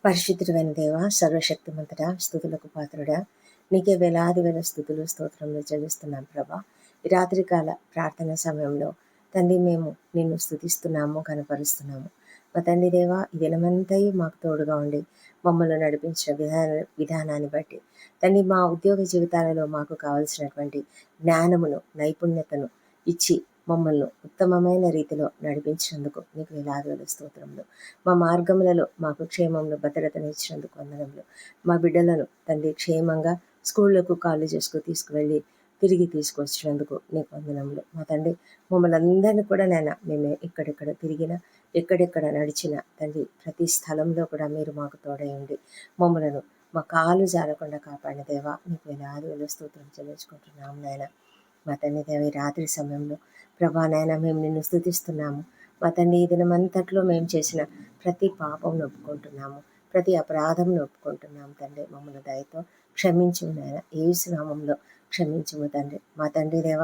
పరిశుద్ధుడైన దేవ, సర్వశక్తిమంతుడా, స్తుతులకు పాత్రుడా, నీకే వేలాది వేల స్తుతులు స్తోత్రములు చెల్లిస్తున్నాం ప్రభా. ఈ రాత్రికాల ప్రార్థన సమయంలో తండ్రి మేము నిన్ను స్తుతిస్తున్నాము, కనపరుస్తున్నాము. మా తండ్రి దేవ, ఈ దినమంతయు మాకు తోడుగా ఉండి మమ్మల్ని నడిపించిన విధానాన్ని బట్టి తండ్రి మా ఉద్యోగ జీవితాలలో మాకు కావలసినటువంటి జ్ఞానమును, నైపుణ్యతను ఇచ్చి మమ్మల్ని ఉత్తమమైన రీతిలో నడిపించినందుకు నీకు వేలాది వేల స్తోత్రములు. మా మార్గములలో మాకు క్షేమంలో భద్రతను ఇచ్చినందుకు వందనములు. మా బిడ్డలను తండ్రి క్షేమంగా స్కూళ్లకు కాలేజెస్కు తీసుకువెళ్ళి తిరిగి తీసుకొచ్చినందుకు నీకు వందనములు. మా తండ్రి మమ్మల్ని అందరినీ కూడా మేము ఎక్కడెక్కడ తిరిగినా, ఎక్కడెక్కడ నడిచినా తండ్రి ప్రతి స్థలంలో కూడా మీరు మాకు తోడై ఉండి మమ్మలను మా కాలు జారకుండా కాపాడిన దేవా, నీకు వేలాది వేల స్తోత్రం చెల్లించుకుంటున్నాము నాయన. మా తండ్రి దేవ, ఈ రాత్రి సమయంలో ప్రభా నాయన మేము నిన్ను స్తుతిస్తున్నాము. మా తండ్రి ఈ దినమంతట్లో మేము చేసిన ప్రతి పాపం ఒప్పుకుంటున్నాము, ప్రతి అపరాధం ఒప్పుకుంటున్నాము తండ్రి. మమ్మల్ని దయతో క్షమించుము నాయన, యేసు నామములో క్షమించుము తండ్రి. మా తండ్రి దేవ,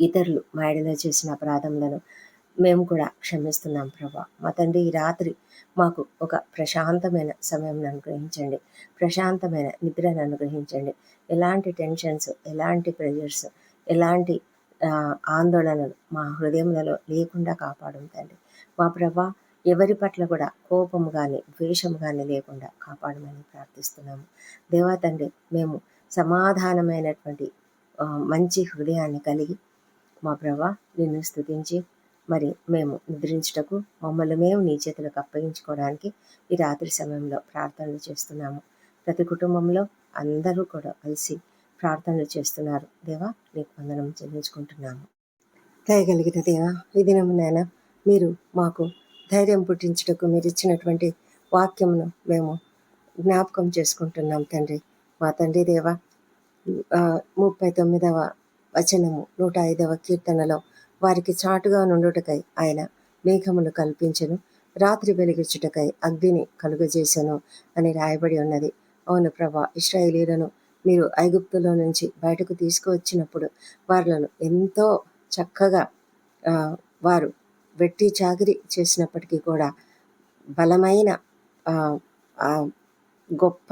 ఇతరులు మా ఎడల చేసిన అపరాధములను మేము కూడా క్షమిస్తున్నాం ప్రభా. మా తండ్రి ఈ రాత్రి మాకు ఒక ప్రశాంతమైన సమయం అనుగ్రహించండి, ప్రశాంతమైన నిద్రను అనుగ్రహించండి. ఎలాంటి టెన్షన్స్, ఎలాంటి ప్రెజర్స్, ఎలాంటి ఆందోళనలు మా హృదయంలో లేకుండా కాపాడు తండ్రి. మా ప్రభా, ఎవరి పట్ల కూడా కోపము కానీ ద్వేషము కానీ లేకుండా కాపాడమని ప్రార్థిస్తున్నాము దేవా తండ్రి. మేము సమాధానమైనటువంటి మంచి హృదయాన్ని కలిగి మా ప్రభా నిన్ను స్తుతించి మరి మేము నిద్రించుటకు మమ్మల్ని మేము నీ చేతులకు అప్పగించుకోవడానికి ఈ రాత్రి సమయంలో ప్రార్థనలు చేస్తున్నాము. ప్రతి కుటుంబంలో అందరూ కూడా కలిసి ప్రార్థనలు చేస్తున్నారు దేవా, నీకు వందనం చెల్లించుకుంటున్నాము. దయగలిగిన దేవా, ఈ దినము నాయన మీరు మాకు ధైర్యం పుట్టించుటకు మీరు ఇచ్చినటువంటి వాక్యమును మేము జ్ఞాపకం చేసుకుంటున్నాం తండ్రి. మా తండ్రి దేవ, 39వ వచనము 105వ కీర్తనలో వారికి చాటుగా నుండుటకై ఆయన మేఘమును కల్పించెను, రాత్రి వెలిగించుటకై అగ్నిని కలుగజేసెను అని రాయబడి ఉన్నది. అవును ప్రభా, ఇశ్రాయేలీయులను మీరు ఐగుప్తులో నుంచి బయటకు తీసుకువచ్చినప్పుడు వారిలను ఎంతో చక్కగా వారు వెట్టి చాకిరి చేసినప్పటికీ కూడా బలమైన గొప్ప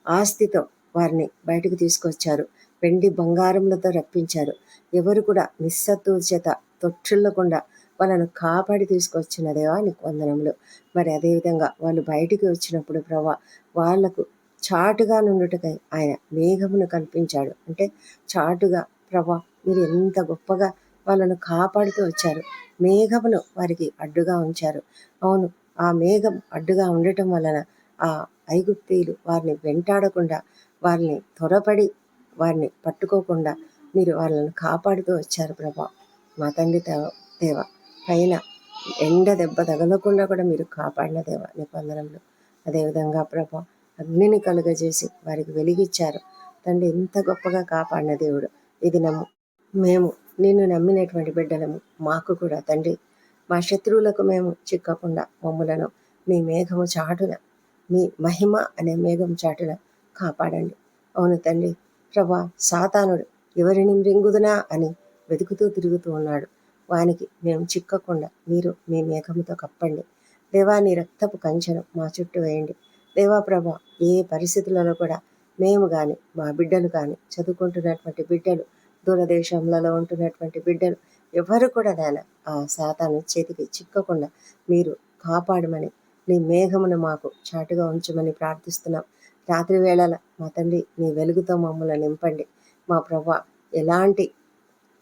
ఆస్తితో వారిని బయటకు తీసుకొచ్చారు. వెండి బంగారములతో రప్పించారు. ఎవరు కూడా నిస్సత్తుచేత తొట్టిల్లకుండా వాళ్ళను కాపాడి తీసుకొచ్చిన దేవా నీకు వందనములు. మరి అదేవిధంగా వాళ్ళు బయటికి వచ్చినప్పుడు ప్రభా, వాళ్లకు చాటుగా నుండుటకై ఆయన మేఘమును కల్పించాడు. అంటే చాటుగా ప్రభా మీరు ఎంత గొప్పగా వాళ్ళను కాపాడుతూ వచ్చారు. మేఘమును వారికి అడ్డుగా ఉంచారు. అవును, ఆ మేఘం అడ్డుగా ఉండటం వలన ఆ ఐగుప్తీయులు వారిని వెంటాడకుండా, వారిని త్వరపడి వారిని పట్టుకోకుండా మీరు వాళ్ళను కాపాడుతూ వచ్చారు ప్రభా. మా తండ్రి దేవ, పైన ఎండ దెబ్బ తగలకుండా కూడా మీరు కాపాడిన దేవ నీకు వందనములు. అదేవిధంగా ప్రభా అగ్నిని కలుగజేసి వారికి వెలిగిచ్చారు తండ్రి. ఎంత గొప్పగా కాపాడిన దేవుడు. ఇది మేము నిన్ను నమ్మినటువంటి బిడ్డలము. మాకు కూడా తండ్రి మా శత్రువులకు మేము చిక్కకుండా మమ్ములను మీ మేఘము చాటున, మీ మహిమ అనే మేఘం చాటున కాపాడండి. అవును తండ్రి ప్రభా, సాతానుడు ఎవరిని మృంగుదునా అని వెతుకుతూ తిరుగుతూ ఉన్నాడు. వానికి మేము చిక్కకుండా మీరు మీ మేఘముతో కప్పండి దేవా. నీ రక్తపు కంచెను మా చుట్టూ వేయండి దేవా ప్రభా. ఏ పరిస్థితులలో కూడా మేము కానీ మా బిడ్డలు కానీ, చదువుకుంటున్నటువంటి బిడ్డలు, దూరదేశంలో ఉంటున్నటువంటి బిడ్డలు ఎవరు కూడా నాయన ఆ సాతాను చేతికి చిక్కకుండా మీరు కాపాడమని నీ మేఘమును మాకు చాటుగా ఉంచమని ప్రార్థిస్తున్నాం. రాత్రి వేళల మా తండ్రి నీ వెలుగుతో మమ్మల్ని నింపండి మా ప్రభా. ఎలాంటి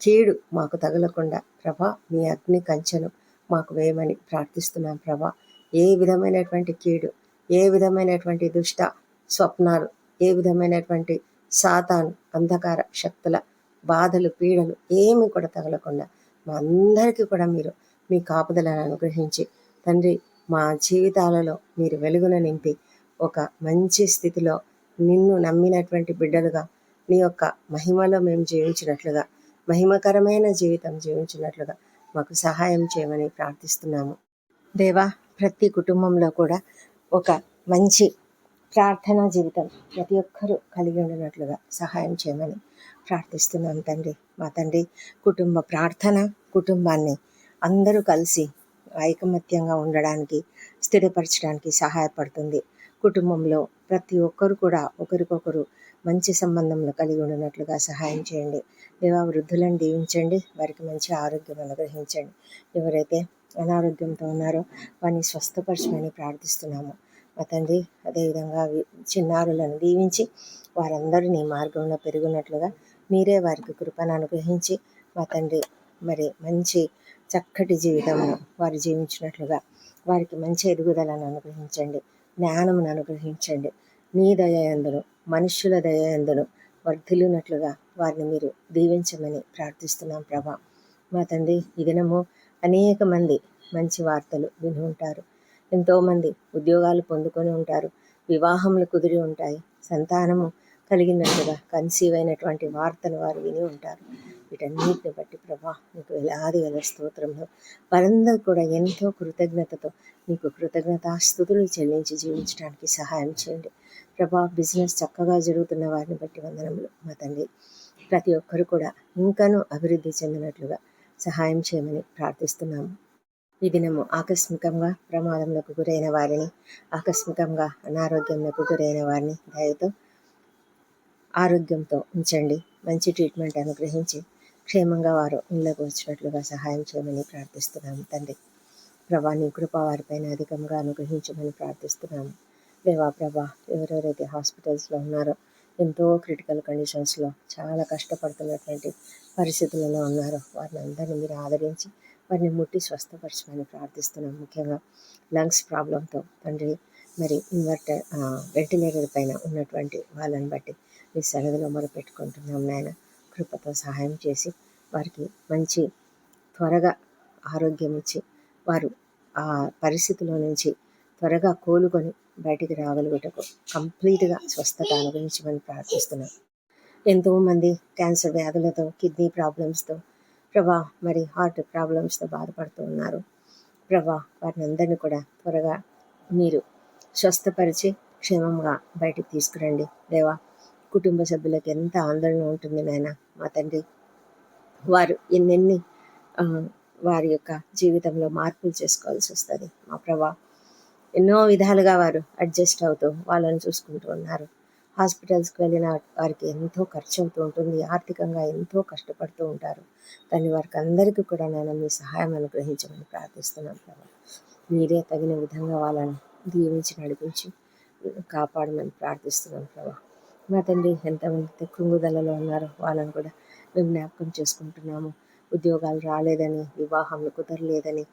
కీడు మాకు తగలకుండా ప్రభా నీ అగ్ని కంచెను మాకు వేయమని ప్రార్థిస్తున్నాం ప్రభా. ఏ విధమైనటువంటి కీడు, ఏ విధమైనటువంటి దుష్ట స్వప్నాలు, ఏ విధమైనటువంటి సాతాను అంధకార శక్తుల బాధలు, పీడలు ఏమి కూడా తగలకుండా మా అందరికీ కూడా మీరు మీ కాపుదలను అనుగ్రహించి తండ్రి మా జీవితాలలో మీరు వెలుగును నింపి ఒక మంచి స్థితిలో నిన్ను నమ్మినటువంటి బిడ్డలుగా నీ యొక్క మహిమలో మేము జీవించినట్లుగా, మహిమకరమైన జీవితం జీవించినట్లుగా మాకు సహాయం చేయమని ప్రార్థిస్తున్నాము దేవా. ప్రతి కుటుంబంలో కూడా ఒక మంచి ప్రార్థనా జీవితం ప్రతి ఒక్కరూ కలిగి ఉండినట్లుగా సహాయం చేయమని ప్రార్థిస్తున్నాం తండ్రి. మా తండ్రి కుటుంబ ప్రార్థన కుటుంబాన్ని అందరూ కలిసి ఐకమత్యంగా ఉండడానికి, స్థిరపరచడానికి సహాయపడుతుంది. కుటుంబంలో ప్రతి ఒక్కరు కూడా ఒకరికొకరు మంచి సంబంధంలో కలిగి ఉన్నట్లుగా సహాయం చేయండి. దేవా, వృద్ధులను దీవించండి, వారికి మంచి ఆరోగ్యం అనుగ్రహించండి. ఎవరైతే అనారోగ్యంతో ఉన్నారో వారిని స్వస్థపరచమని ప్రార్థిస్తున్నాము మా తండ్రి. అదేవిధంగా చిన్నారులను దీవించి వారందరూ నీ మార్గంలో పెరుగున్నట్లుగా మీరే వారికి కృపను అనుగ్రహించి మా తండ్రి మరి మంచి చక్కటి జీవితంలో వారు జీవించినట్లుగా వారికి మంచి ఎదుగుదలను అనుగ్రహించండి, జ్ఞానమును అనుగ్రహించండి. నీ దయయందును మనుష్యుల దయయందును వర్ధిల్లునట్లుగా వారిని మీరు దీవించమని ప్రార్థిస్తున్నాం ప్రభా. మా తండ్రి, ఈ దినము అనేక మంది మంచి వార్తలు విని ఉంటారు. ఎంతోమంది ఉద్యోగాలు పొందుకొని ఉంటారు, వివాహములు కుదిరి ఉంటాయి, సంతానము కలిగినట్లుగా కన్సీవ్ అయినటువంటి వార్తలు వారు విని ఉంటారు. వీటన్నిటిని బట్టి ప్రభా నీకు వేలాది వేల స్తోత్రంలో వారందరూ కూడా ఎంతో కృతజ్ఞతతో నీకు కృతజ్ఞతాస్తుతులు చెల్లించి జీవించడానికి సహాయం చేయండి ప్రభా. బిజినెస్ చక్కగా జరుగుతున్న వారిని బట్టి వందనములు మా తండ్రి. ప్రతి ఒక్కరు కూడా ఇంకనూ అభివృద్ధి చెందినట్లుగా సహాయం చేయమని ప్రార్థిస్తున్నాము. ఈ దినము ఆకస్మికంగా ప్రమాదంలోకి గురైన వారిని, ఆకస్మికంగా అనారోగ్యంలోకి గురైన వారిని దయతో ఆరోగ్యంతో ఉంచండి. మంచి ట్రీట్మెంట్ అనుగ్రహించి క్షేమంగా వారు ఇళ్ళకు వచ్చినట్లుగా సహాయం చేయమని ప్రార్థిస్తున్నాము తండ్రి. ప్రభా, నీ కృప వారిపైన అధికంగా అనుగ్రహించమని ప్రార్థిస్తున్నాము దేవా. ప్రభా, ఎవరెవరైతే హాస్పిటల్స్లో ఉన్నారో, ఎంతో క్రిటికల్ కండిషన్స్లో చాలా కష్టపడుతున్నటువంటి పరిస్థితులలో ఉన్నారో వారిని అందరినీ మీరు ఆదరించి వారిని ముట్టి స్వస్థపరచమని ప్రార్థిస్తున్నాం. ముఖ్యంగా లంగ్స్ ప్రాబ్లంతో తండ్రి మరి వెంటిలేటర్ పైన ఉన్నటువంటి వాళ్ళని బట్టి మీ సన్నిధిలో మొరపెట్టుకుంటున్నాం నాయన. కృపతో సహాయం చేసి వారికి మంచి త్వరగా ఆరోగ్యం ఇచ్చి వారు ఆ పరిస్థితిలో నుంచి త్వరగా కోలుకొని బయటికి రాగలుగుటకు కంప్లీట్గా స్వస్థత అనుభవించమని ప్రార్థిస్తున్నాం. ఎంతోమంది క్యాన్సర్ వ్యాధులతో, కిడ్నీ ప్రాబ్లమ్స్తో ప్రభా, మరి హార్ట్ ప్రాబ్లమ్స్తో బాధపడుతూ ఉన్నారు ప్రభా. వారిని అందరినీ కూడా త్వరగా మీరు స్వస్థపరిచి క్షేమంగా బయటికి తీసుకురండి దేవా. కుటుంబ సభ్యులకు ఎంత ఆందోళన ఉంటుంది నాయన మా తండ్రి. వారు ఎన్నెన్ని వారి యొక్క జీవితంలో మార్పులు చేసుకోవాల్సి వస్తుంది మా ప్రభా. ఎన్నో విధాలుగా వారు అడ్జస్ట్ అవుతూ వాళ్ళని చూసుకుంటూ ఉన్నారు. హాస్పిటల్స్కి వెళ్ళిన వారికి ఎంతో ఖర్చు అవుతూ ఉంటుంది, ఆర్థికంగా ఎంతో కష్టపడుతూ ఉంటారు. కానీ వారికి అందరికీ కూడా నేను మీ సహాయం అనుగ్రహించమని ప్రార్థిస్తున్నాను ప్రభా. మీరే తగిన విధంగా వాళ్ళని దీవించి నడిపించి కాపాడమని ప్రార్థిస్తున్నాను ప్రభా. మా తండ్రి, ఎంతమంది కృంగుదలలో ఉన్నారో వాళ్ళని కూడా మేము జ్ఞాపకం చేసుకుంటున్నాము. ఉద్యోగాలు రాలేదని, వివాహంలో కుదరలేదని,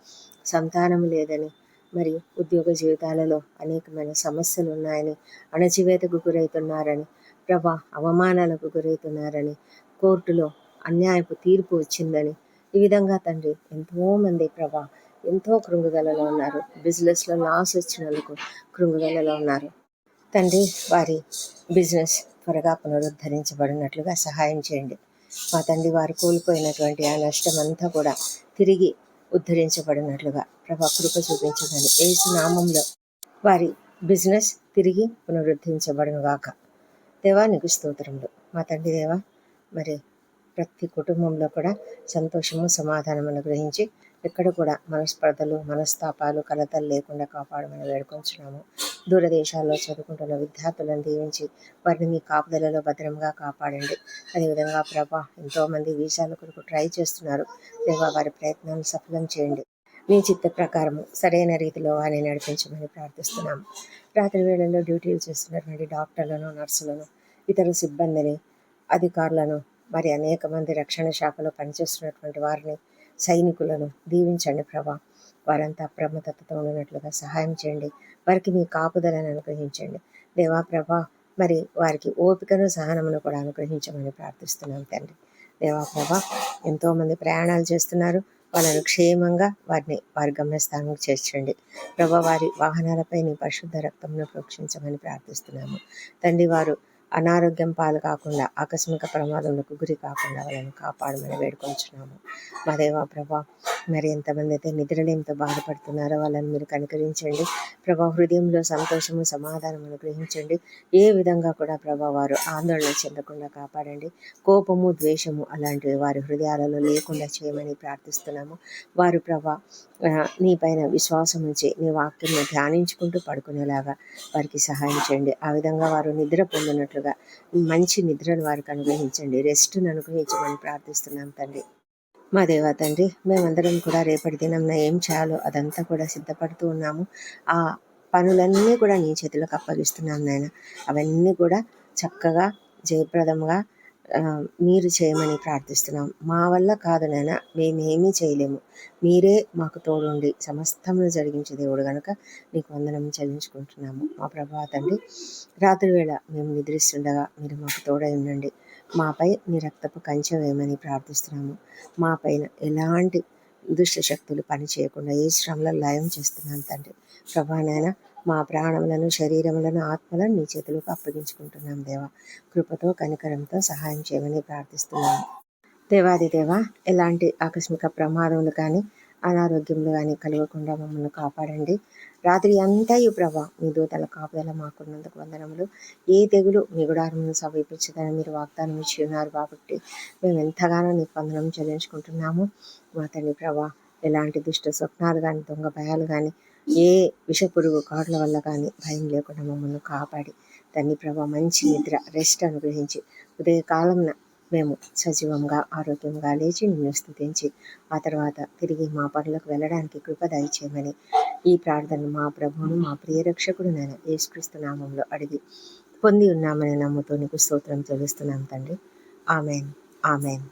సంతానం లేదని, మరి ఉద్యోగ జీవితాలలో అనేకమైన సమస్యలు ఉన్నాయని, అణచివేతకు గురవుతున్నారని ప్రభా, అవమానాలకు గురవుతున్నారని, కోర్టులో అన్యాయపు తీర్పు వచ్చిందని, ఈ విధంగా తండ్రి ఎంతోమంది ప్రభా ఎంతో కృంగుదలలో ఉన్నారు. బిజినెస్లో లాస్ వచ్చినందుకు కృంగుదలలో ఉన్నారు తండ్రి. వారి బిజినెస్ త్వరగా పునరుద్ధరించబడినట్లుగా సహాయం చేయండి మా తండ్రి. వారు కోల్పోయినటువంటి ఆ నష్టం అంతా కూడా తిరిగి ఉద్ధరించబడినట్లుగా ప్రభా కృప చూపించమని యేసు నామంలో వారి బిజినెస్ తిరిగి పునరుద్ధరించబడునుగాక దేవా. నీకు స్తోత్రములు మా తండ్రి దేవా. మరి ప్రతి కుటుంబంలో కూడా సంతోషము, సమాధానం అనుగ్రహించి ఎక్కడ కూడా మనస్పర్ధలు, మనస్తాపాలు, కలతలు లేకుండా కాపాడమని వేడుకొంచున్నాము. దూరదేశాల్లో చదువుకుంటున్న విద్యార్థులను దీవించి వారిని మీ కాపుదలలో భద్రంగా కాపాడండి. అదేవిధంగా ప్రభా, ఎంతోమంది వీసాల కొరకు ట్రై చేస్తున్నారు దేవా. వారి ప్రయత్నాన్ని సఫలం చేయండి. మీ చిత్త ప్రకారము సరైన రీతిలో వారిని నడిపించమని ప్రార్థిస్తున్నాము. రాత్రి వేళల్లో డ్యూటీలు చేస్తున్నటువంటి డాక్టర్లను, నర్సులను, ఇతర సిబ్బందిని, అధికారులను, మరి అనేక మంది రక్షణ శాఖలో పనిచేస్తున్నటువంటి వారిని, సైనికులను దీవించండి ప్రభా. వారంతా అప్రమత్తతతో ఉన్నట్లుగా సహాయం చేయండి. వారికి మీ కాపుదలను అనుగ్రహించండి దేవా ప్రభా. మరి వారికి ఓపికను, సహనమును కూడా అనుగ్రహించమని ప్రార్థిస్తున్నాం తండ్రి దేవా ప్రభా. ఎంతోమంది ప్రయాణాలు చేస్తున్నారు, వాళ్ళను క్షేమంగా వారి గమ్యస్థానానికి చేర్చండి ప్రభా. వారి వాహనాలపై నీ పరిశుద్ధ రక్తంను ప్రోక్షించమని ప్రార్థిస్తున్నాము తండ్రి. వారు అనారోగ్యం పాలు కాకుండా, ఆకస్మిక ప్రమాదంలకు గురి కాకుండా వాళ్ళని కాపాడమని వేడుకొంచున్నాము మా దేవా ప్రభా. మరి ఎంతమంది అయితే నిద్రలేమితో బాధపడుతున్నారో వాళ్ళని మీరు కనికరించండి ప్రభా. హృదయంలో సంతోషము సమాధానం అనుగ్రహించండి. ఏ విధంగా కూడా ప్రభా వారు ఆందోళన చెందకుండా కాపాడండి. కోపము ద్వేషము అలాంటివి వారి హృదయాలలో లేకుండా చేయమని ప్రార్థిస్తున్నాము. వారు ప్రభా నీ పైన విశ్వాసం ఉంచి నీ వాక్యాన్ని ధ్యానించుకుంటూ పడుకునేలాగా వారికి సహాయం చేయండి. ఆ విధంగా వారు నిద్ర పొందినట్లుగా మంచి నిద్రను వారికి అనుగ్రహించండి. రెస్ట్ను అనుగ్రహించమని ప్రార్థిస్తున్నాం తండ్రి. మా దేవా తండ్రి, మేమందరం కూడా రేపటి దినంన ఏం చేయాలో అదంతా కూడా సిద్ధపడుతూ ఉన్నాము. ఆ పనులన్నీ కూడా నీ చేతులకు అప్పగిస్తున్నాం నాయన. అవన్నీ కూడా చక్కగా జయప్రదంగా మీరు చేయమని ప్రార్థిస్తున్నాం. మా వల్ల కాదు నాయన, మేమేమీ చేయలేము. మీరే మాకు తోడుండి సమస్తమును జరిగించే దేవుడు కనుక నీకు వందనం చెల్లించుకుంటున్నాము. మా ప్రభా తండ్రి, రాత్రి వేళ మేము నిద్రిస్తుండగా మీరు మాకు తోడై ఉండండి. మాపై నీ రక్తపు కంచె వేయమని ప్రార్థిస్తున్నాము. మా పైన ఎలాంటి దుష్ట శక్తులు పని చేయకుండా ఏ శ్రమలో లయం చేస్తున్నాను తండ్రి. ప్రభా నాయన, మా ప్రాణములను శరీరములను ఆత్మలను నీ చేతులకు అప్పగించుకుంటున్నాం దేవా. కృపతో కనికరంతో సహాయం చేయమని ప్రార్థిస్తున్నాము. దేవాది దేవా, ఎలాంటి ఆకస్మిక ప్రమాదములు కానీ అనారోగ్యములు కానీ కలగకుండా మమ్మల్ని కాపాడండి. రాత్రి అంతా ఈ ప్రభా మీ దూతల కాపుదల మాకున్నందుకు వందనములు. ఏ తెగులు మీ గుడారమును సమీపించదని మీరు వాగ్దానం ఇచ్చి ఉన్నారు కాబట్టి మేము ఎంతగానో నీకు వందనం చెల్లించుకుంటున్నాము. మా తండ్రి ప్రభా, ఎలాంటి దుష్ట స్వప్నాలు కానీ దొంగ భయాలు కానీ ఏ విషపురుగు కాట్ల వల్ల కానీ భయం లేకుండా మమ్మల్ని కాపాడి తండ్రి ప్రభా మంచి నిద్ర రెస్ట్ అనుగ్రహించి ఉదయకాలంన మేము సజీవంగా ఆరోగ్యంగా లేచి నిన్ను స్తుతించి ఆ తర్వాత తిరిగి మా పనులకు వెళ్ళడానికి కృప దయచేయమని ఈ ప్రార్థన మా ప్రభువును మా ప్రియరక్షకుడు నేను యేసుక్రీస్తు నామంలో అడిగి పొంది ఉన్నామని నమ్ముతూ నీకు స్తోత్రం చెల్లిస్తున్నాం తండ్రి. Amen, amen.